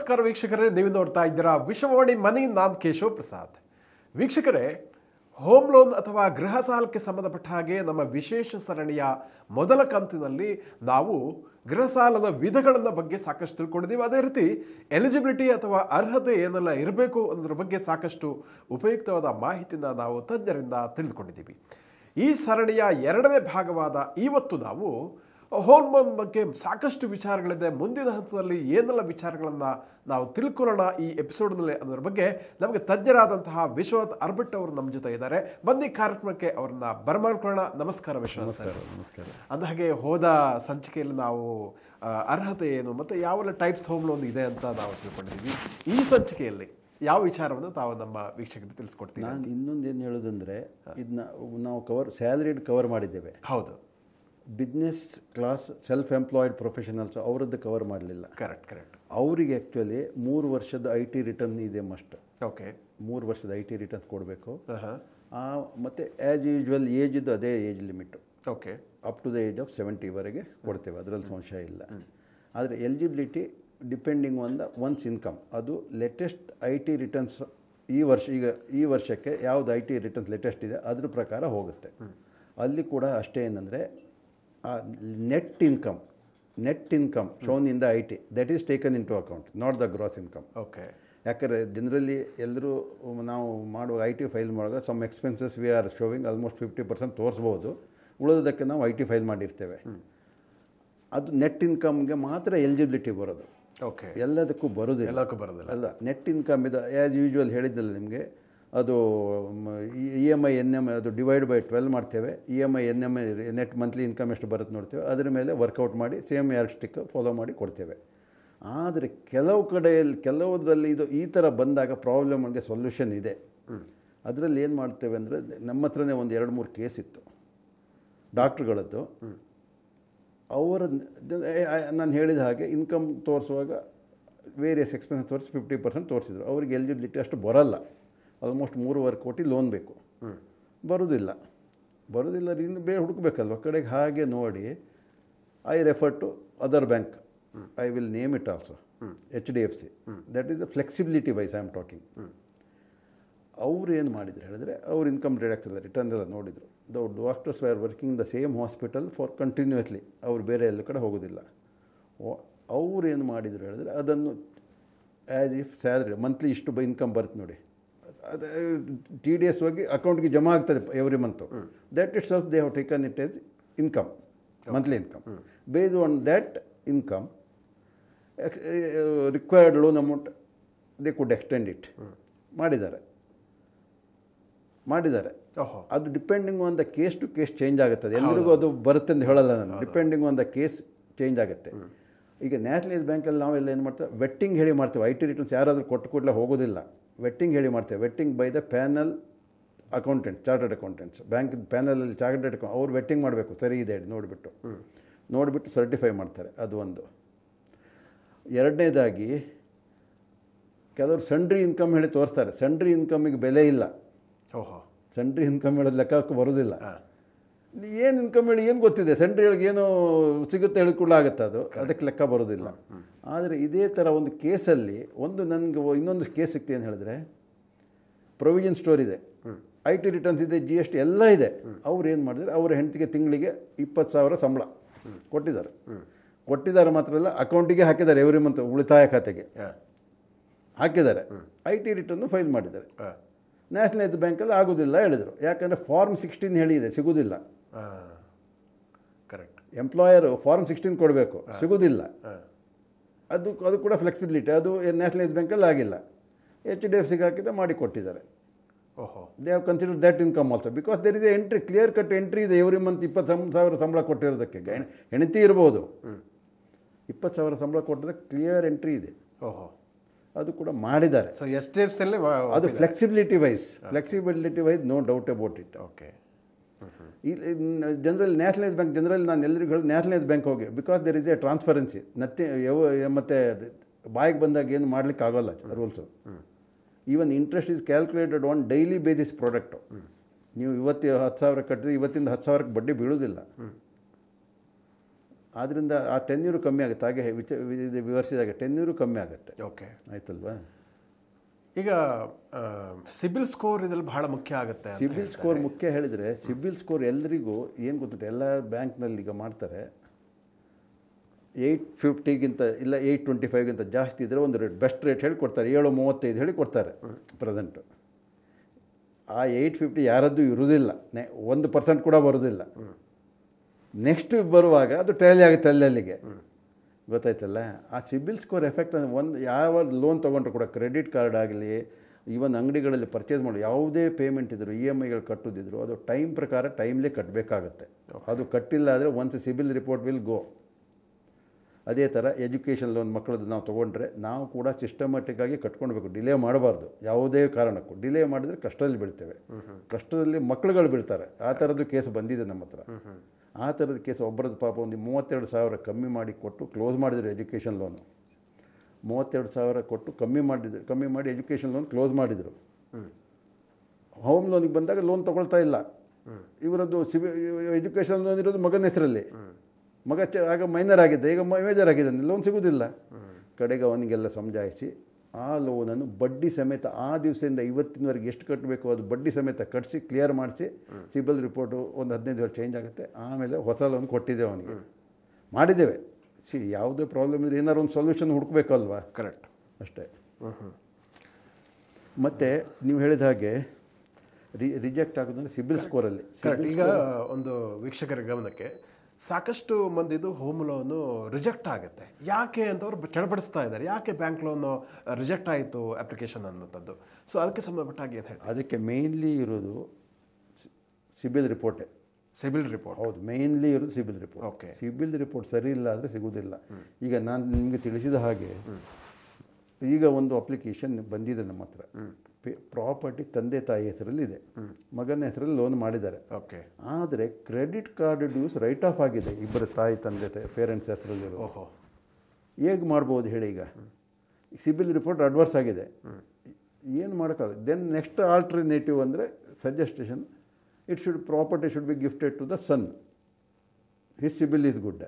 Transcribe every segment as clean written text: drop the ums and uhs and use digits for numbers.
ನಮಸ್ಕಾರ ವೀಕ್ಷಕರೇ, ನೀವು ನೋಡ್ತಾ ಇದ್ದೀರಾ ವಿಶ್ವವಾಣಿ ಮನಿ. ನಾನು ಕೇಶವ್ ಪ್ರಸಾದ್. ವೀಕ್ಷಕರೇ, ಹೋಮ್ ಲೋನ್ ಅಥವಾ ಗೃಹ ಸಾಲಕ್ಕೆ ಸಂಬಂಧಪಟ್ಟ ಹಾಗೆ ನಮ್ಮ ವಿಶೇಷ ಸರಣಿಯ ಮೊದಲ ಕಂತಿನಲ್ಲಿ ನಾವು ಗೃಹ ಸಾಲದ ವಿಧಗಳ ಬಗ್ಗೆ ಸಾಕಷ್ಟು ತಿಳ್ಕೊಂಡಿದ್ದೀವಿ. ಅದೇ ರೀತಿ ಎಲಿಜಿಬಿಲಿಟಿ ಅಥವಾ ಅರ್ಹತೆ ಏನೆಲ್ಲ ಇರಬೇಕು ಅನ್ನೋದ್ರ ಬಗ್ಗೆ ಸಾಕಷ್ಟು ಉಪಯುಕ್ತವಾದ ಮಾಹಿತಿನ ನಾವು ತಜ್ಞರಿಂದ ತಿಳಿದುಕೊಂಡಿದ್ದೀವಿ. ಈ ಸರಣಿಯ ಎರಡನೇ ಭಾಗವಾದ ಇವತ್ತು ನಾವು ಹೋಮ್ ಲೋನ್ ಬಗ್ಗೆ ಸಾಕಷ್ಟು ವಿಚಾರಗಳಿದೆ. ಮುಂದಿನ ಹಂತದಲ್ಲಿ ಏನೆಲ್ಲ ವಿಚಾರಗಳನ್ನು ನಾವು ತಿಳ್ಕೊಳ್ಳೋಣ ಈ ಎಪಿಸೋಡ್ನಲ್ಲಿ ಅನ್ನೋದ್ರ ಬಗ್ಗೆ ನಮಗೆ ತಜ್ಞರಾದಂತಹ ವಿಶ್ವನಾಥ್ ಅರ್ಭಟ್ ಅವರು ನಮ್ಮ ಜೊತೆ ಇದ್ದಾರೆ. ಬನ್ನಿ ಕಾರ್ಯಕ್ರಮಕ್ಕೆ ಅವರನ್ನ ಬರಮಾಡ್ಕೊಳ್ಳೋಣ. ನಮಸ್ಕಾರ ವಿಶ್ವನಾಥ್ ಸರ್. ಅಂದಹಾಗೆ ಹೋದ ಸಂಚಿಕೆಯಲ್ಲಿ ನಾವು ಅರ್ಹತೆ ಏನು ಮತ್ತು ಯಾವೆಲ್ಲ ಟೈಪ್ಸ್ ಹೋಮ್ ಲೋನ್ ಇದೆ ಅಂತ ನಾವು ತಿಳ್ಕೊಂಡಿದ್ದೀವಿ. ಈ ಸಂಚಿಕೆಯಲ್ಲಿ ಯಾವ ವಿಚಾರವನ್ನು ತಾವು ನಮ್ಮ ವೀಕ್ಷಕರಿಗೆ ತಿಳಿಸ್ಕೊಡ್ತೀವಿ? ನಾನು ಇನ್ನೊಂದೇನು ಹೇಳೋದಂದರೆ, ಇದನ್ನ ನಾವು ಸ್ಯಾಲರಿಡ್ ಕವರ್ ಮಾಡಿದ್ದೇವೆ. ಹೌದು. Business class self employed professionals ಅವರದ್ದು ಕವರ್ ಮಾಡಲಿಲ್ಲ. ಕರೆಕ್ಟ್. ಅವರಿಗೆ ಆ್ಯಕ್ಚುಲಿ 3 ವರ್ಷದ IT ರಿಟರ್ನ್ ಇದೆ ಮಸ್ಟ್. ಓಕೆ, 3 ವರ್ಷದ IT ರಿಟರ್ನ್ ಕೊಡಬೇಕು. ಮತ್ತು ಆ್ಯಸ್ ಯೂಶ್ವಲ್ ಏಜಿದ್ದು ಅದೇ age limit. Okay, up to the age of 70ವರೆಗೆ ಕೊಡ್ತೇವೆ, ಅದರಲ್ಲಿ ಸಂಶಯ ಇಲ್ಲ. ಆದರೆ eligibility depending on the one's income. ಅದು ಲೇಟೆಸ್ಟ್ IT ರಿಟರ್ನ್ಸ್ ಈ ವರ್ಷಕ್ಕೆ ಯಾವುದು IT ರಿಟರ್ನ್ಸ್ ಲೇಟೆಸ್ಟ್ ಇದೆ ಅದ್ರ ಪ್ರಕಾರ ಹೋಗುತ್ತೆ. ಅಲ್ಲಿ ಕೂಡ ಅಷ್ಟೇ, ಏನಂದರೆ net income shown in the IT that is taken into account, not the gross income. Okay. ಯಾಕಂದರೆ ಜನರಲಿ ಎಲ್ಲರೂ ನಾವು ಮಾಡುವ IT ಫೈಲ್ ಮಾಡುವಾಗ some expenses we are showing almost 50% ತೋರಿಸ್ಬೋದು, ಉಳಿದೋದಕ್ಕೆ ನಾವು IT ಫೈಲ್ ಮಾಡಿರ್ತೇವೆ. ಅದು ನೆಟ್ ಇನ್ಕಮ್ಗೆ ಮಾತ್ರ ಎಲಿಜಿಬಿಲಿಟಿ ಬರೋದು. ಓಕೆ, ಎಲ್ಲದಕ್ಕೂ ಬರೋದಿಲ್ಲ. ಅಲ್ಲ, ನೆಟ್ ಇನ್ಕಮ್ ಇದು ಆ್ಯಸ್ ಯೂಶ್ವಲ್ ಹೇಳಿದ್ದಲ್ಲ ನಿಮಗೆ, ಅದು EMI NMI ಅದು ಡಿವೈಡ್ ಬೈ 12 ಮಾಡ್ತೇವೆ. EMI NMI net monthly income ಎಷ್ಟು ಬರುತ್ತೆ ನೋಡ್ತೇವೆ, ಅದರ ಮೇಲೆ ವರ್ಕೌಟ್ ಮಾಡಿ ಸೇಮ್ ಯಾರ್ಡ್ ಸ್ಟಿಕ್ ಫಾಲೋ ಮಾಡಿ ಕೊಡ್ತೇವೆ. ಆದರೆ ಕೆಲವುದರಲ್ಲಿ ಇದು ಈ ಥರ ಬಂದಾಗ ಪ್ರಾಬ್ಲಮ್ಗೆ ಸೊಲ್ಯೂಷನ್ ಇದೆ. ಅದರಲ್ಲಿ ಏನು ಮಾಡ್ತೇವೆ ಅಂದರೆ, ನಮ್ಮ ಹತ್ರನೇ ಒಂದು 2-3 ಕೇಸ್ ಇತ್ತು ಡಾಕ್ಟ್ರುಗಳದ್ದು. ನಾನು ಹೇಳಿದ ಹಾಗೆ ಇನ್ಕಮ್ ತೋರಿಸುವಾಗ ವೇರಿಯಸ್ ಎಕ್ಸ್ಪೆನ್ಸ್ ತೋರಿಸಿ 50% ತೋರಿಸಿದ್ರು. ಅವ್ರಿಗೆ ಎಲಿಜಿಬಿಲಿಟಿ ಅಷ್ಟು ಬರೋಲ್ಲ. ಆಲ್ಮೋಸ್ಟ್ 3.5 ಕೋಟಿ ಲೋನ್ ಬೇಕು. ಬರೋದಿಲ್ಲ ಇನ್ನು ಹುಡುಕಬೇಕಲ್ವ ಕಡೆಗೆ. ಹಾಗೆ ನೋಡಿ I refer to other bank. I will name it also, HDFC. That is the flexibility wise I am talking. ಅವ್ರು ಏನು ಮಾಡಿದ್ರು ಹೇಳಿದ್ರೆ, ಅವ್ರು ಇನ್ಕಮ್ ಡಿಡಕ್ಟ್ ರಿಟರ್ನ್ ಎಲ್ಲ ನೋಡಿದರು. The doctors are working the same hospital for continuously. ಅವ್ರು ಬೇರೆ ಎಲ್ಲ ಕಡೆ ಹೋಗೋದಿಲ್ಲ. ಅವ್ರು ಏನು ಮಾಡಿದರು ಹೇಳಿದ್ರೆ, ಅದನ್ನು ಆ್ಯಸ್ ಇಫ್ ಸ್ಯಾಲ್ರಿ ಮಂತ್ಲಿ ಇಷ್ಟು ಇನ್ಕಮ್ ಬರುತ್ತೆ ನೋಡಿ, ಅದು TDS ಹೋಗಿ ಅಕೌಂಟ್ಗೆ ಜಮಾ ಆಗ್ತದೆ every month. That it's also they have taken it as income, monthly income. Based on that income required loan amount they could extend it. ಮಾಡಿದ್ದಾರೆ. ಅದು depending on the case to case change ಆಗುತ್ತದೆ. ಎಲ್ರಿಗೂ ಅದು ಬರುತ್ತೆ ಅಂತ ಹೇಳಲ್ಲ ನಾನು. Depending on the case change ಆಗುತ್ತೆ. ಈಗ ನ್ಯಾಷನಲೈಸ್ ಬ್ಯಾಂಕಲ್ಲಿ ನಾವೆಲ್ಲ ಏನು ಮಾಡ್ತೇವೆ, ವೆಟ್ಟಿಂಗ್ ಹೇಳಿ ಮಾಡ್ತೇವೆ. IT ರಿಟರ್ನ್ಸ್ ಯಾರಾದರೂ ಕೊಟ್ಟು ಕೂಡಲೇ ಹೋಗೋದಿಲ್ಲ, ವೆಟ್ಟಿಂಗ್ ಹೇಳಿ ಮಾಡ್ತೇವೆ. Vetting by the panel accountant, chartered accountants. Bank ಪ್ಯಾನಲಲ್ಲಿ ಚಾರ್ಟರ್ಡ್ ಅಕೌಂಟ್ ಅವ್ರು ವೆಟ್ಟಿಂಗ್ ಮಾಡಬೇಕು, ಸರಿ ಇದೆ ನೋಡಿಬಿಟ್ಟು ಸರ್ಟಿಫೈ ಮಾಡ್ತಾರೆ. ಅದು ಒಂದು. ಎರಡನೇದಾಗಿ ಕೆಲವರು ಸಂಡ್ರಿ ಇನ್ಕಮ್ ಹೇಳಿ ತೋರಿಸ್ತಾರೆ. ಸಂಡ್ರಿ ಇನ್ಕಮಿಗೆ ಬೆಲೆ ಇಲ್ಲ. ಸಂಡ್ರಿ ಇನ್ಕಮ್ ಹೇಳೋದು ಲೆಕ್ಕಕ್ಕೆ ಬರೋದಿಲ್ಲ. ಏನು ಇನ್ಕಮ್ ಹೇಳಿ ಏನು ಗೊತ್ತಿದೆ, ಸಂಡ್ರಿ ಹೇಳಿಗೆ ಏನೋ ಸಿಗುತ್ತೆ ಹೇಳಿ ಕೂಡ ಆಗುತ್ತೆ, ಅದಕ್ಕೆ ಲೆಕ್ಕ ಬರೋದಿಲ್ಲ. ಆದರೆ ಇದೇ ಥರ ಒಂದು ಕೇಸಲ್ಲಿ ನನಗೆ ಇನ್ನೊಂದು ಕೇಸ್ ಸಿಕ್ತು. ಏನು ಹೇಳಿದ್ರೆ, ಪ್ರೊವಿಷನ್ ಸ್ಟೋರ್ ಇದೆ, IT ರಿಟರ್ನ್ಸ್ ಇದೆ, GST ಎಲ್ಲ ಇದೆ. ಅವ್ರು ಏನು ಮಾಡಿದ್ರೆ, ಅವರ ಹೆಂಡತಿಗೆ ತಿಂಗಳಿಗೆ 20,000 ಸಂಬಳ ಕೊಟ್ಟಿದ್ದಾರೆ. ಮಾತ್ರ ಅಲ್ಲ, ಅಕೌಂಟಿಗೆ ಹಾಕಿದ್ದಾರೆ, ಎವ್ರಿ ಮಂತ್ ಉಳಿತಾಯ ಖಾತೆಗೆ ಹಾಕಿದ್ದಾರೆ. IT ರಿಟರ್ನು ಫೈಲ್ ಮಾಡಿದ್ದಾರೆ. ನ್ಯಾಷನಲೈಸ್ ಬ್ಯಾಂಕಲ್ಲಿ ಆಗೋದಿಲ್ಲ ಹೇಳಿದರು. ಯಾಕಂದರೆ ಫಾರ್ಮ್ 16 ಹೇಳಿದೆ, ಸಿಗೋದಿಲ್ಲ. ಕರೆಕ್ಟ್. ಎಂಪ್ಲಾಯರ್ ಫಾರ್ಮ್ 16 ಕೊಡಬೇಕು, ಸಿಗೋದಿಲ್ಲ. ಅದು ಕೂಡ ಫ್ಲೆಕ್ಸಿಬಿಲಿಟಿ. ಅದು ನ್ಯಾಷನಲೈಸ್ ಬ್ಯಾಂಕಲ್ಲಿ ಆಗಿಲ್ಲ. HDFCಗೆ ಹಾಕಿದ ಮಾಡಿ ಕೊಟ್ಟಿದ್ದಾರೆ. They have consider that income also, because there is a entry, clear cut entry ಇದೆ. ಎವ್ರಿ ಮಂತ್ 20,000 ಸಂಬಳ ಕೊಟ್ಟಿರೋದಕ್ಕೆ ಹೆಂಡತಿ ಇರ್ಬೋದು. 20,000 ಸಂಬಳ ಕೊಟ್ಟಿದ್ದಕ್ಕೆ ಕ್ಲಿಯರ್ ಎಂಟ್ರಿ ಇದೆ. ಅದು ಕೂಡ ಮಾಡಿದ್ದಾರೆ. ಸೊ HDFCಯಲ್ಲಿ ಅದು flexibility wise no doubt about it. Okay. General nationalise bank, ನಾನು ಎಲ್ಲರಿಗೂ ಹೇಳಿ ನ್ಯಾಷನಲೈಸ್ ಬ್ಯಾಂಕ್ ಹೋಗಿ, because there is a transparency. ಮತ್ತು ಬಾಯಿಗೆ ಬಂದಾಗ ಏನು ಮಾಡ್ಲಿಕ್ಕೆ ಆಗೋಲ್ಲ rules. Even interest is calculated on daily basis product. ನೀವು ಇವತ್ತು 10,000 ಕಟ್ಟಿದ್ರೆ ಇವತ್ತಿಂದ 10,000ಕ್ಕೆ ಬಡ್ಡಿ ಬೀಳೋದಿಲ್ಲ. ಆದ್ದರಿಂದ ಆ ಟೆನ್ಯೂರು ಕಮ್ಮಿ ಆಗುತ್ತೆ. ಹಾಗೆ ವಿವರಿಸಿದಾಗ ಟೆನ್ಯೂರು ಕಮ್ಮಿ ಆಗುತ್ತೆ. ಓಕೆ, ಆಯ್ತಲ್ವಾ? ಈಗ ಸಿಬಿಲ್ ಸ್ಕೋರ್ ಇದರಲ್ಲಿ ಬಹಳ ಮುಖ್ಯ ಆಗುತ್ತೆ. ಸಿಬಿಲ್ ಸ್ಕೋರ್ ಮುಖ್ಯ ಹೇಳಿದರೆ, ಸಿಬಿಲ್ ಸ್ಕೋರ್ ಎಲ್ಲರಿಗೂ ಏನು ಗೊತ್ತುಂಟು, ಎಲ್ಲ ಬ್ಯಾಂಕ್ನಲ್ಲಿ ಈಗ ಮಾಡ್ತಾರೆ 850ಗಿಂತ ಇಲ್ಲ 825ಗಿಂತ ಜಾಸ್ತಿ ಇದ್ದರೆ ಒಂದು ರೇಟ್, ಬೆಸ್ಟ್ ರೇಟ್ ಹೇಳಿ ಕೊಡ್ತಾರೆ, 735 ಹೇಳಿ ಕೊಡ್ತಾರೆ ಪ್ರೆಸೆಂಟು. ಆ 850 ಯಾರದ್ದು ಇರುವುದಿಲ್ಲ, 1% ಕೂಡ ಬರೋದಿಲ್ಲ. ನೆಕ್ಸ್ಟ್ ಬರುವಾಗ ಅದು ಟ್ಯಾಲಿ ಆಗುತ್ತೆ ಅಲ್ಲಿಗೆ, ಗೊತ್ತಾಯ್ತಲ್ಲ? ಆ ಸಿಬಿಲ್ ಸ್ಕೋರ್ ಎಫೆಕ್ಟ್ ಒಂದು ಯಾವ ಲೋನ್ ತೊಗೊಂಡ್ರು ಕೂಡ, ಕ್ರೆಡಿಟ್ ಕಾರ್ಡ್ ಆಗಲಿ, ಈವನ್ ಅಂಗಡಿಗಳಲ್ಲಿ ಪರ್ಚೇಸ್ ಮಾಡಿ ಯಾವುದೇ ಪೇಮೆಂಟ್ ಇದ್ದರು, EMIಗಳು ಕಟ್ಟೋದಿದ್ರು, ಅದು ಟೈಮ್ ಪ್ರಕಾರ ಟೈಮ್ಲಿ ಕಟ್ಟಬೇಕಾಗತ್ತೆ. ಅದು ಕಟ್ಟಿಲ್ಲ ಆದರೆ once CIBIL report will go. ಅದೇ ಥರ ಎಜುಕೇಷನ್ ಲೋನ್ ಮಕ್ಕಳದ್ದು ನಾವು ತೊಗೊಂಡ್ರೆ ನಾವು ಕೂಡ ಸಿಸ್ಟಮ್ಯಾಟಿಕ್ಕಾಗಿ ಕಟ್ಕೊಳ್ಬೇಕು, ಡಿಲೇ ಮಾಡಬಾರ್ದು. ಯಾವುದೇ ಕಾರಣಕ್ಕೂ ಡಿಲೇ ಮಾಡಿದರೆ ಕಷ್ಟದಲ್ಲಿ ಬೀಳ್ತೇವೆ, ಕಷ್ಟದಲ್ಲಿ ಮಕ್ಕಳುಗಳು ಬೀಳ್ತಾರೆ. ಆ ಥರದ್ದು ಕೇಸ್ ಬಂದಿದೆ ನಮ್ಮ ಹತ್ರ. ಆ ಥರದ ಕೇಸ್ ಒಬ್ಬರದ್ದು ಪಾಪ ಒಂದು 32,000 ಕಮ್ಮಿ ಮಾಡಿ ಕೊಟ್ಟು ಕ್ಲೋಸ್ ಮಾಡಿದರು ಎಜುಕೇಷನ್ ಲೋನು. 32,000 ಕೊಟ್ಟು ಕಮ್ಮಿ ಮಾಡಿ ಎಜುಕೇಷನ್ ಲೋನ್ ಕ್ಲೋಸ್ ಮಾಡಿದರು. ಹೋಮ್ ಲೋನಿಗೆ ಬಂದಾಗ ಲೋನ್ ತೊಗೊಳ್ತಾ ಇಲ್ಲ. ಇವರದ್ದು ಎಜುಕೇಷನ್ ಲೋನ್ ಇರೋದು ಮಗನ ಹೆಸರಲ್ಲಿ. ಮಗ ಆಗ ಮೈನರ್ ಆಗಿದ್ದೆ, ಈಗ ಮೇಜರ್ ಆಗಿದ್ದಾನೆ, ಲೋನ್ ಸಿಗೋದಿಲ್ಲ. ಕಡೆಗೆ ಅವನಿಗೆಲ್ಲ ಸಮಜಾಯಿಸಿ ಆ ಲೋನನ್ನು ಬಡ್ಡಿ ಸಮೇತ ಆ ದಿವಸದಿಂದ ಇವತ್ತಿನವರೆಗೆ ಎಷ್ಟು ಕಟ್ಟಬೇಕು ಅದು ಬಡ್ಡಿ ಸಮೇತ ಕಟ್ಟಿಸಿ ಕ್ಲಿಯರ್ ಮಾಡಿಸಿ, ಸಿಬಿಲ್ ರಿಪೋರ್ಟು ಒಂದು 15 ವರ್ಷ ಚೇಂಜ್ ಆಗುತ್ತೆ. ಆಮೇಲೆ ಹೊಸ ಲೋನ್ ಕೊಟ್ಟಿದ್ದೇವೆ ಅವನಿಗೆ, ಮಾಡಿದ್ದೇವೆ. ಯಾವುದೇ ಪ್ರಾಬ್ಲಮ್ ಇದ್ರೆ ಏನಾದ್ರು ಒಂದು ಸೊಲ್ಯೂಷನ್ ಹುಡುಕಬೇಕಲ್ವಾ? ಕರೆಕ್ಟ್, ಅಷ್ಟೇ. ಮತ್ತು ನೀವು ಹೇಳಿದ ಹಾಗೆ ರಿಜೆಕ್ಟ್ ಆಗೋದಂದರೆ ಸಿಬಿಲ್ ಸ್ಕೋರಲ್ಲಿ. ಈಗ ಒಂದು ವೀಕ್ಷಕರ ಗಮನಕ್ಕೆ, ಸಾಕಷ್ಟು ಮಂದಿದು ಹೋಮ್ ಲೋನು ರಿಜೆಕ್ಟ್ ಆಗುತ್ತೆ. ಯಾಕೆ ಅಂತ ಅವ್ರು ಚಡಪಡಿಸ್ತಾ ಇದ್ದಾರೆ, ಯಾಕೆ ಬ್ಯಾಂಕ್ ಲೋನು ರಿಜೆಕ್ಟ್ ಆಯಿತು ಅಪ್ಲಿಕೇಶನ್ ಅನ್ನೋಂಥದ್ದು. ಸೊ ಅದಕ್ಕೆ ಸಂಬಂಧಪಟ್ಟ ಹಾಗೆ ಹೇಳಿ. ಅದಕ್ಕೆ ಮೇನ್ಲಿ ಇರೋದು ಸಿಬಿಲ್ ರಿಪೋರ್ಟೇ. ಸಿಬಿಲ್ ರಿಪೋರ್ಟ್, ಹೌದು, ಮೇನ್ಲಿ ಇರೋದು CIBIL report. Okay, CIBIL report ಸರಿ ಇಲ್ಲ ಆದರೆ ಸಿಗುವುದಿಲ್ಲ. ಈಗ ನಾನು ನಿಮಗೆ ತಿಳಿಸಿದ ಹಾಗೆ ಈಗ ಒಂದು ಅಪ್ಲಿಕೇಶನ್ ಬಂದಿದೆ ನಮ್ಮ ಹತ್ರ. ಪ್ರಾಪರ್ಟಿ ತಂದೆ ತಾಯಿ ಹೆಸರಲ್ಲಿ ಇದೆ, ಮಗನ ಹೆಸರಲ್ಲಿ ಲೋನ್ ಮಾಡಿದ್ದಾರೆ. ಓಕೆ, ಆದರೆ credit card dues right of ಆಗಿದೆ ಇಬ್ಬರು ತಾಯಿ ತಂದೆ ಪೇರೆಂಟ್ಸ್ ಹೆಸರಲ್ಲಿ. ಓಹೋ, ಹೇಗೆ ಮಾಡ್ಬೋದು ಹೇಳಿ? ಈಗ ಸಿಬಿಲ್ ರಿಪೋರ್ಟ್ ಅಡ್ವರ್ಸ್ ಆಗಿದೆ, ಏನು ಮಾಡೋಕ್ಕಾಗುತ್ತೆ? ದೆನ್ ನೆಕ್ಸ್ಟ್ ಆಲ್ಟರ್ನೇಟಿವ್ ಅಂದರೆ suggestion, property should be gifted to the son, his CIBIL is good.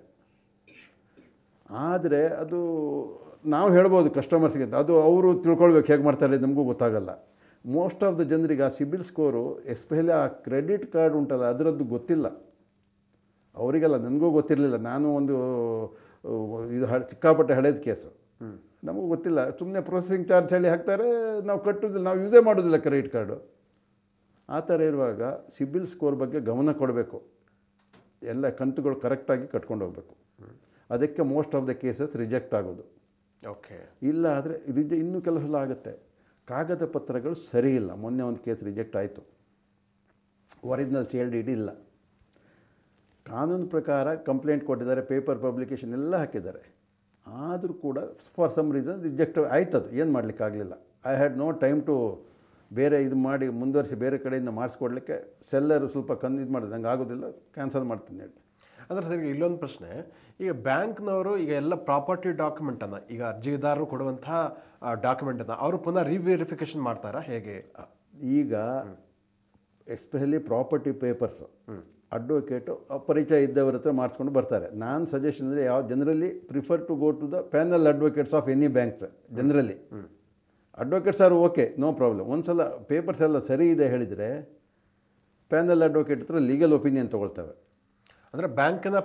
ಆದರೆ ಅದು ನಾವು ಹೇಳ್ಬೋದು ಕಸ್ಟಮರ್ಸ್ಗೆ, ಅದು ಅವರು ತಿಳ್ಕೊಳ್ಬೇಕು ಹೇಗೆ ಮಾಡ್ತಾರೆ, ನಮಗೂ ಗೊತ್ತಾಗಲ್ಲ. ಮೋಸ್ಟ್ ಆಫ್ ದ ಜನರಿಗೆ ಆ ಸಿಬಿಲ್ ಸ್ಕೋರು, ಎಸ್ಪೆಷಲಿ ಆ ಕ್ರೆಡಿಟ್ ಕಾರ್ಡ್ ಉಂಟಲ್ಲ ಅದರದ್ದು ಗೊತ್ತಿಲ್ಲ ಅವರಿಗೆಲ್ಲ. ನನಗೂ ಗೊತ್ತಿರಲಿಲ್ಲ. ನಾನು ಒಂದು ಇದು ಸಿಕ್ಕಾಪಟ್ಟೆ ಹಳೇದು ಕೇಸು, ನಮಗೂ ಗೊತ್ತಿಲ್ಲ. ಸುಮ್ಮನೆ ಪ್ರೊಸೆಸಿಂಗ್ ಚಾರ್ಜ್ ಹೇಳಿ ಹಾಕ್ತಾರೆ, ನಾವು ಕಟ್ಟೋದಿಲ್ಲ, ನಾವು ಯೂಸೇ ಮಾಡೋದಿಲ್ಲ ಕ್ರೆಡಿಟ್ ಕಾರ್ಡು. ಆ ಥರ ಇರುವಾಗ ಸಿಬಿಲ್ ಸ್ಕೋರ್ ಬಗ್ಗೆ ಗಮನ ಕೊಡಬೇಕು, ಎಲ್ಲ ಕಂತುಗಳು ಕರೆಕ್ಟಾಗಿ ಕಟ್ಕೊಂಡು ಹೋಗಬೇಕು. ಅದಕ್ಕೆ most of the cases reject ಆಗೋದು. ಓಕೆ, ಇಲ್ಲ ಆದರೆ ಇನ್ನೂ ಕೆಲವು ಸಲ ಆಗುತ್ತೆ, ಕಾಗದ ಪತ್ರಗಳು ಸರಿ ಇಲ್ಲ. ಮೊನ್ನೆ ಒಂದು ಕೇಸ್ ರಿಜೆಕ್ಟ್ ಆಯಿತು, ಒರಿಜಿನಲ್ ಸೇಲ್ಡ್ ಡೀಡ್ ಇಲ್ಲ. ಕಾನೂನು ಪ್ರಕಾರ ಕಂಪ್ಲೇಂಟ್ ಕೊಟ್ಟಿದ್ದಾರೆ, ಪೇಪರ್ ಪಬ್ಲಿಕೇಶನ್ ಎಲ್ಲ ಹಾಕಿದ್ದಾರೆ. ಆದರೂ ಕೂಡ ಫಾರ್ ಸಮ್ ರೀಸನ್ ರಿಜೆಕ್ಟ್ ಆಯ್ತದು, ಏನು ಮಾಡಲಿಕ್ಕಾಗಲಿಲ್ಲ. I had no time to ಬೇರೆ ಇದು ಮಾಡಿ ಮುಂದುವರಿಸಿ ಬೇರೆ ಕಡೆಯಿಂದ ಮಾಡಿಸ್ಕೊಡ್ಲಿಕ್ಕೆ. ಸೆಲ್ಲರು ಸ್ವಲ್ಪ ಇದು ಮಾಡಿದೆ, ನಂಗೆ ಆಗೋದಿಲ್ಲ, ಕ್ಯಾನ್ಸಲ್ ಮಾಡ್ತೀನಿ ಹೇಳಿ. ಅಂದರೆ ಸರಿ, ಇಲ್ಲೊಂದು ಪ್ರಶ್ನೆ. ಈಗ ಬ್ಯಾಂಕ್ನವರು ಈಗ ಎಲ್ಲ ಪ್ರಾಪರ್ಟಿ ಡಾಕ್ಯುಮೆಂಟನ್ನು, ಈಗ ಅರ್ಜಿದಾರರು ಕೊಡುವಂತಹ ಡಾಕ್ಯುಮೆಂಟನ್ನು ಅವರು ಪುನಃ ರಿವೆರಿಫಿಕೇಷನ್ ಮಾಡ್ತಾರಾ ಹೇಗೆ? ಈಗ ಎಸ್ಪೆಷಲಿ ಪ್ರಾಪರ್ಟಿ ಪೇಪರ್ಸು ಅಡ್ವೊಕೇಟು ಪರಿಚಯ ಇದ್ದವ್ರ ಹತ್ರ ಮಾಡಿಸ್ಕೊಂಡು ಬರ್ತಾರೆ. ನಾನು ಸಜೆಷನ್ ಅಂದರೆ generally prefer to go to the panel advocates of any banks. Generally advocates are okay, no problem. ಒಂದು ಸಲ ಪೇಪರ್ಸ್ ಎಲ್ಲ ಸರಿ ಇದೆ ಹೇಳಿದರೆ ಪ್ಯಾನಲ್ ಅಡ್ವೊಕೇಟ್ ಹತ್ರ ಲೀಗಲ್ ಒಪಿನಿಯನ್ ತೊಗೊಳ್ತವೆ. ಅಂದರೆ ಬ್ಯಾಂಕಿನ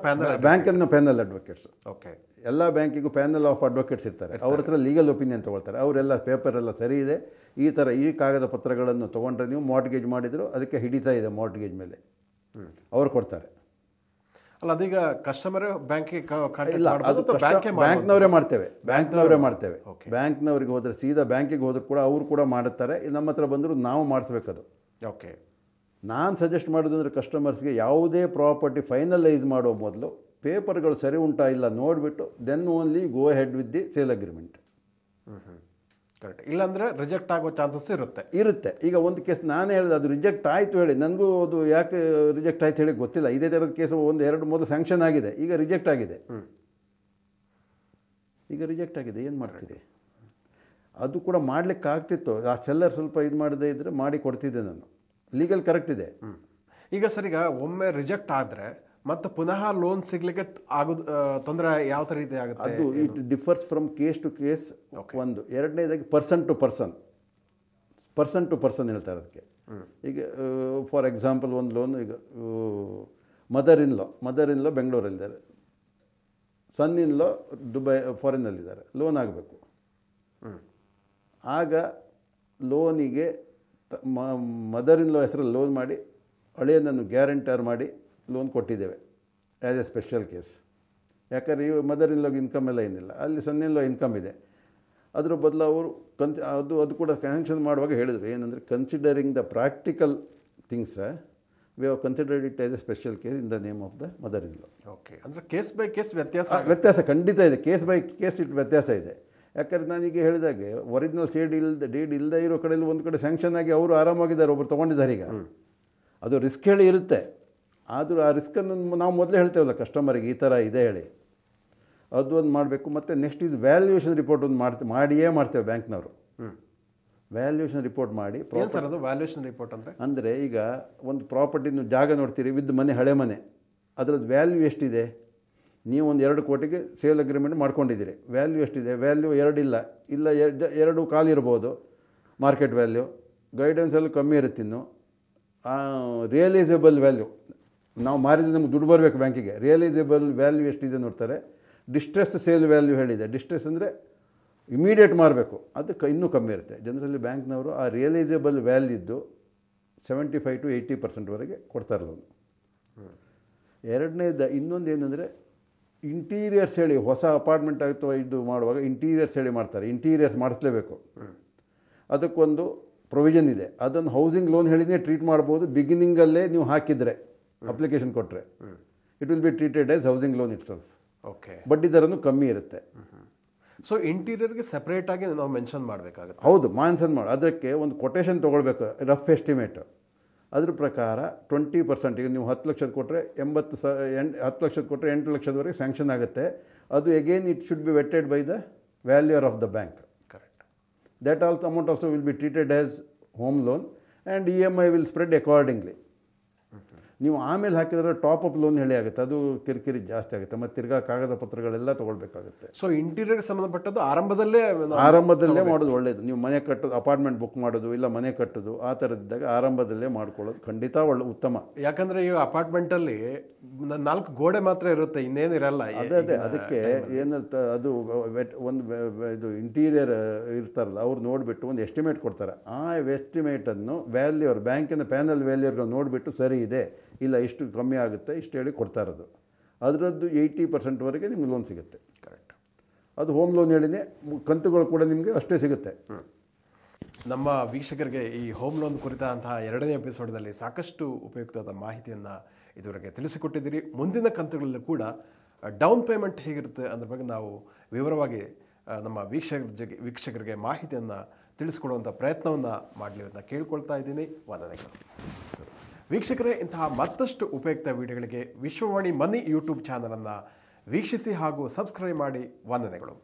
ಪ್ಯಾನಲ್ ಅಡ್ವೊಕೇಟ್ಸ್. ಓಕೆ, ಎಲ್ಲ ಬ್ಯಾಂಕಿಗೂ ಪ್ಯಾನಲ್ ಆಫ್ ಅಡ್ವೊಕೇಟ್ಸ್ ಇರ್ತಾರೆ, ಅವ್ರ ಹತ್ರ ಲೀಗಲ್ ಒಪಿನಿಯನ್ ತೊಗೊಳ್ತಾರೆ. ಅವರೆಲ್ಲ ಪೇಪರ್ ಎಲ್ಲ ಸರಿ ಇದೆ, ಈ ಥರ ಈ ಕಾಗದ ಪತ್ರಗಳನ್ನು ತೊಗೊಂಡ್ರೆ ನೀವು ಮಾರ್ಟ್ಗೇಜ್ ಮಾಡಿದ್ರು ಅದಕ್ಕೆ ಹಿಡಿತಾ ಇದೆ ಮಾರ್ಟ್ಗೇಜ್ ಮೇಲೆ, ಅವ್ರು ಕೊಡ್ತಾರೆ. ಅಲ್ಲ, ಅದೀಗ ಕಸ್ಟಮರೇ ಬ್ಯಾಂಕಿಗೆ ಬ್ಯಾಂಕ್ನವರೇ ಮಾಡ್ತೇವೆ. ಬ್ಯಾಂಕ್ನವ್ರಿಗೆ ಹೋದರೆ ಸೀದಾ ಬ್ಯಾಂಕಿಗೆ ಹೋದ್ರು ಕೂಡ ಅವರು ಕೂಡ ಮಾಡುತ್ತಾರೆ. ನಮ್ಮ ಹತ್ರ ಬಂದರೂ ನಾವು ಮಾಡಿಸ್ಬೇಕದು. ಓಕೆ, ನಾನು ಸಜೆಸ್ಟ್ ಮಾಡೋದು ಅಂದರೆ ಕಸ್ಟಮರ್ಸ್ಗೆ ಯಾವುದೇ ಪ್ರಾಪರ್ಟಿ ಫೈನಲೈಸ್ ಮಾಡೋ ಮೊದಲು ಪೇಪರ್ಗಳು ಸರಿ ಉಂಟಾ ಇಲ್ಲ ನೋಡಿಬಿಟ್ಟು then only go head with the sale agreement. Correct, ಇಲ್ಲಾಂದರೆ ರಿಜೆಕ್ಟ್ ಆಗೋ ಚಾನ್ಸಸ್ ಇರುತ್ತೆ. ಈಗ ಒಂದು ಕೇಸ್ ನಾನು ಹೇಳಿದೆ, ಅದು ರಿಜೆಕ್ಟ್ ಆಯಿತು ಹೇಳಿ, ನನಗೂ ಅದು ಯಾಕೆ ರಿಜೆಕ್ಟ್ ಆಯ್ತು ಹೇಳಿ ಗೊತ್ತಿಲ್ಲ. ಇದೇ ಥರದ ಕೇಸು 1-2 ಮೊದಲು ಸ್ಯಾಂಕ್ಷನ್ ಆಗಿದೆ, ಈಗ ರಿಜೆಕ್ಟ್ ಆಗಿದೆ. ಏನು ಮಾಡ್ತೀರಿ? ಅದು ಕೂಡ ಮಾಡಲಿಕ್ಕೆ ಆಗ್ತಿತ್ತು. ಆ ಸೆಲ್ಲರ್ ಸ್ವಲ್ಪ ಇದು ಮಾಡದೇ ಇದ್ದರೆ ಮಾಡಿ ಕೊಡ್ತಿದ್ದೆ ನಾನು. ಲೀಗಲ್ ಕರೆಕ್ಟ್ ಇದೆ. ಈಗ ಸರ್, ಈಗ ಒಮ್ಮೆ ರಿಜೆಕ್ಟ್ ಆದರೆ ಮತ್ತು ಪುನಃ ಲೋನ್ ಸಿಗ್ಲಿಕ್ಕೆ ಆಗೋದು ತೊಂದರೆ ಯಾವ ಥರ ರೀತಿ ಆಗುತ್ತೆ? ಅದು it differs from case to case. ಒಂದು ಎರಡನೇದಾಗಿ ಪರ್ಸನ್ ಟು ಪರ್ಸನ್ ಹೇಳ್ತಾರೆ ಅದಕ್ಕೆ. ಈಗ ಫಾರ್ ಎಕ್ಸಾಂಪಲ್ ಒಂದು ಲೋನ್, ಈಗ ಮದರ್ ಇನ್ ಲಾ ಬೆಂಗಳೂರಲ್ಲಿದ್ದಾರೆ, ಸನ್ ಇನ್ ಲಾ ದುಬೈ ಫಾರಿನ್ನಲ್ಲಿದ್ದಾರೆ, ಲೋನ್ ಆಗಬೇಕು. ಆಗ ಲೋನಿಗೆ ಮದರ್ ಇನ್ ಲಾ ಹೆಸರಲ್ಲಿ ಲೋನ್ ಮಾಡಿ ಹಳೆಯನನ್ನು ಗ್ಯಾರಂಟರ್ ಮಾಡಿ ಲೋನ್ ಕೊಟ್ಟಿದ್ದೇವೆ ಆ್ಯಸ್ ಎ ಸ್ಪೆಷಲ್ ಕೇಸ್. ಯಾಕಂದರೆ ಈ ಮದರ್ ಇನ್ ಲಾಗೆ ಇನ್ಕಮ್ ಎಲ್ಲ ಏನಿಲ್ಲ, ಅಲ್ಲಿ ಸನ್ ಇನ್ ಲಾ ಇನ್ಕಮ್ ಇದೆ. ಅದರ ಬದಲು ಅವರು ಅದು ಕೂಡ ಸ್ಯಾಂಕ್ಷನ್ ಮಾಡುವಾಗ ಹೇಳಿದರು ಏನಂದರೆ, considering the practical things we have considered it as A special case in the name of the mother in law. Okay, ಅಂದರೆ ಕೇಸ್ ಬೈ ಕೇಸ್ ವ್ಯತ್ಯಾಸ ಖಂಡಿತ ಇದೆ. ಕೇಸ್ ಬೈ ಕೇಸ್ ಇಟ್ ವ್ಯತ್ಯಾಸ ಇದೆ. ಯಾಕಂದರೆ ನಾನೀಗ ಹೇಳಿದಾಗೆ ಒರಿಜಿನಲ್ ಡೀಡ್ ಇಲ್ಲದೆ ಇರೋ ಕಡೆಯಲ್ಲಿ ಒಂದು ಕಡೆ ಸ್ಯಾಂಕ್ಷನ್ ಆಗಿ ಅವರು ಆರಾಮಾಗಿದ್ದಾರೆ, ಒಬ್ಬರು ತೊಗೊಂಡಿದ್ದಾರೆ. ಈಗ ಅದು ರಿಸ್ಕ್ ಹೇಳಿ ಇರುತ್ತೆ, ಆದರೂ ಆ ರಿಸ್ಕನ್ನು ನಾವು ಮೊದಲೇ ಹೇಳ್ತೇವಲ್ಲ ಕಸ್ಟಮರಿಗೆ, ಈ ಥರ ಇದೆ ಹೇಳಿ ಅದು ಒಂದು ಮಾಡಬೇಕು. ಮತ್ತು ನೆಕ್ಸ್ಟ್ ಇದು ವ್ಯಾಲ್ಯೂಯೇಷನ್ ರಿಪೋರ್ಟ್ ಒಂದು ಮಾಡಿಯೇ ಮಾಡ್ತೇವೆ ಬ್ಯಾಂಕ್ನವರು. ವ್ಯಾಲ್ಯೂಯೇಷನ್ ರಿಪೋರ್ಟ್ ಮಾಡಿ. ಅದು ವ್ಯಾಲ್ಯೂಯೇಷನ್ ರಿಪೋರ್ಟ್ ಅಂದರೆ ಈಗ ಒಂದು ಪ್ರಾಪರ್ಟಿನ ಜಾಗ ನೋಡ್ತೀರಿ, ವಿದ್ ಮನೆ, ಹಳೆ ಮನೆ, ಅದರದ್ದು ವ್ಯಾಲ್ಯೂ ಎಷ್ಟಿದೆ? ನೀವು ಒಂದು 2 ಕೋಟಿಗೆ ಸೇಲ್ ಅಗ್ರಿಮೆಂಟ್ ಮಾಡ್ಕೊಂಡಿದ್ದೀರಿ, ವ್ಯಾಲ್ಯೂ ಎಷ್ಟಿದೆ? ವ್ಯಾಲ್ಯೂ 2 ಇಲ್ಲ 2.25 ಇರ್ಬೋದು ಮಾರ್ಕೆಟ್ ವ್ಯಾಲ್ಯೂ, ಗೈಡೆನ್ಸಲ್ಲಿ ಕಮ್ಮಿ ಇರುತ್ತೆ. ಇನ್ನು ರಿಯಲೈಸೇಬಲ್ ವ್ಯಾಲ್ಯೂ, ನಾವು ಮಾರಿದ್ರೆ ನಮ್ಗೆ ದುಡ್ಡು ಬರಬೇಕು ಬ್ಯಾಂಕಿಗೆ, ರಿಯಲೈಸೇಬಲ್ ವ್ಯಾಲ್ಯೂ ಎಷ್ಟಿದೆ ನೋಡ್ತಾರೆ. ಡಿಸ್ಟ್ರೆಸ್ ಸೇಲ್ ವ್ಯಾಲ್ಯೂ ಹೇಳಿದೆ, ಡಿಸ್ಟ್ರೆಸ್ ಅಂದರೆ ಇಮಿಡಿಯೇಟ್ ಮಾರಬೇಕು, ಅದಕ್ಕೆ ಇನ್ನೂ ಕಮ್ಮಿ ಇರುತ್ತೆ. ಜನರಲಿ ಬ್ಯಾಂಕ್ನವರು ಆ ರಿಯಲೈಸೇಬಲ್ ವ್ಯಾಲ್ಯೂದ್ದು 75 to 80% ಕೊಡ್ತಾರೆ ಲೋನು. ಎರಡನೇದು ಇನ್ನೊಂದು ಏನಂದರೆ ಇಂಟೀರಿಯರ್ಸ್ ಹೇಳಿ, ಹೊಸ ಅಪಾರ್ಟ್ಮೆಂಟ್ ಅಥವಾ ಇದು ಮಾಡುವಾಗ ಇಂಟೀರಿಯರ್ಸ್ ಹೇಳಿ ಮಾಡ್ತಾರೆ, ಇಂಟೀರಿಯರ್ಸ್ ಮಾಡಿಸ್ಲೇಬೇಕು. ಅದಕ್ಕೊಂದು ಪ್ರೊವಿಷನ್ ಇದೆ, ಅದನ್ನು ಹೌಸಿಂಗ್ ಲೋನ್ ಹೇಳಿನೇ ಟ್ರೀಟ್ ಮಾಡ್ಬೋದು. ಬಿಗಿನಿಂಗಲ್ಲೇ ನೀವು ಹಾಕಿದರೆ, ಅಪ್ಲಿಕೇಶನ್ ಕೊಟ್ಟರೆ, it will be treated as housing loan it self. Okay, ಬಡ್ಡಿ ದರನೂ ಕಮ್ಮಿ ಇರುತ್ತೆ. ಸೊ ಇಂಟೀರಿಯರ್ಗೆ ಸಪ್ರೇಟಾಗಿ ನಾವು ಮೆನ್ಷನ್ ಮಾಡಬೇಕಾಗುತ್ತೆ. ಹೌದು, ಅದಕ್ಕೆ ಒಂದು ಕೊಟೇಶನ್ ತೊಗೊಳ್ಬೇಕು, ರಫ್ ಎಸ್ಟಿಮೇಟ್. ಅದ್ರ ಪ್ರಕಾರ 20%, ಈಗ ನೀವು 10 ಲಕ್ಷದ ಕೊಟ್ಟರೆ 10 ಲಕ್ಷದ ಕೊಟ್ಟರೆ 8 ಲಕ್ಷದವರೆಗೆ ಸ್ಯಾಂಕ್ಷನ್ ಆಗುತ್ತೆ. ಅದು again it should be vetted by the valuer of the bank. Correct. That amount also will be treated as home loan and EMI will spread accordingly. ನೀವು ಆಮೇಲೆ ಹಾಕಿದ್ರೆ ಟಾಪ್ ಅಪ್ ಲೋನ್ ಹೇಳಿ ಆಗುತ್ತೆ, ಅದು ಕಿರಿಕಿರಿ ಜಾಸ್ತಿ ಆಗುತ್ತೆ, ಮತ್ತು ತಿರ್ಗಾ ಕಾಗದ ಪತ್ರಗಳೆಲ್ಲ ತೊಗೊಳ್ಬೇಕಾಗುತ್ತೆ. ಸೊ ಇಂಟೀರಿಯರ್ಗೆ ಸಂಬಂಧಪಟ್ಟದ್ದು ಆರಂಭದಲ್ಲೇ ಮಾಡೋದು ಒಳ್ಳೆಯದು. ನೀವು ಮನೆ ಕಟ್ಟೋದು, ಅಪಾರ್ಟ್ಮೆಂಟ್ ಬುಕ್ ಮಾಡೋದು, ಇಲ್ಲ ಮನೆ ಕಟ್ಟೋದು, ಆ ಥರದ್ದಾಗ ಆರಂಭದಲ್ಲೇ ಮಾಡ್ಕೊಳ್ಳೋದು ಖಂಡಿತ ಉತ್ತಮ. ಯಾಕಂದರೆ ಈ ಅಪಾರ್ಟ್ಮೆಂಟಲ್ಲಿ 4 ಗೋಡೆ ಮಾತ್ರ ಇರುತ್ತೆ, ಇನ್ನೇನಿರಲ್ಲ. ಅದೇ ಅದಕ್ಕೆ ಏನಂತ ಅದು ಒಂದು ಇದು ಇಂಟೀರಿಯರ್ ಇರ್ತಾರಲ್ಲ, ಅವ್ರು ನೋಡಿಬಿಟ್ಟು ಒಂದು ಎಸ್ಟಿಮೇಟ್ ಕೊಡ್ತಾರೆ. ಆ ಎಸ್ಟಿಮೇಟನ್ನು ವ್ಯಾಲ್ಯೂರ್, ಬ್ಯಾಂಕಿನ ಪ್ಯಾನಲ್ ವ್ಯಾಲ್ಯೂರ್ಗಳು ನೋಡಿಬಿಟ್ಟು ಸರಿ ಇದೆ, ಇಲ್ಲ ಇಷ್ಟು ಕಮ್ಮಿ ಆಗುತ್ತೆ, ಇಷ್ಟು ಹೇಳಿ ಕೊಡ್ತಾ ಇರೋದು. ಅದರದ್ದು 80% ನಿಮ್ಗೆ ಲೋನ್ ಸಿಗುತ್ತೆ. ಕರೆಕ್ಟ್. ಅದು ಹೋಮ್ ಲೋನ್ ಹೇಳಿನೇ, ಕಂತುಗಳು ಕೂಡ ನಿಮಗೆ ಅಷ್ಟೇ ಸಿಗುತ್ತೆ. ನಮ್ಮ ವೀಕ್ಷಕರಿಗೆ ಈ ಹೋಮ್ ಲೋನ್ ಕುರಿತಂತಹ 2ನೇ ಎಪಿಸೋಡ್ನಲ್ಲಿ ಸಾಕಷ್ಟು ಉಪಯುಕ್ತವಾದ ಮಾಹಿತಿಯನ್ನು ಇದುವರೆಗೆ ತಿಳಿಸಿಕೊಟ್ಟಿದ್ದೀರಿ. ಮುಂದಿನ ಕಂತುಗಳಲ್ಲೂ ಕೂಡ ಡೌನ್ ಪೇಮೆಂಟ್ ಹೇಗಿರುತ್ತೆ ಅನ್ನೋದ್ರ ಬಗ್ಗೆ ನಾವು ವಿವರವಾಗಿ ನಮ್ಮ ವೀಕ್ಷಕರಿಗೆ ಮಾಹಿತಿಯನ್ನು ತಿಳಿಸ್ಕೊಡುವಂಥ ಪ್ರಯತ್ನವನ್ನು ಮಾಡಲಿ ಅಂತ ಕೇಳ್ಕೊಳ್ತಾ ಇದ್ದೀನಿ. ವಂದನೆಗಳು ವೀಕ್ಷಕರೇ. ಇಂತಹ ಮತ್ತಷ್ಟು ಉಪಯುಕ್ತ ವಿಡಿಯೋಗಳಿಗೆ ವಿಶ್ವವಾಣಿ ಮನಿ ಯೂಟ್ಯೂಬ್ ಚಾನಲನ್ನು ವೀಕ್ಷಿಸಿ ಹಾಗೂ ಸಬ್ಸ್ಕ್ರೈಬ್ ಮಾಡಿ. ವಂದನೆಗಳು.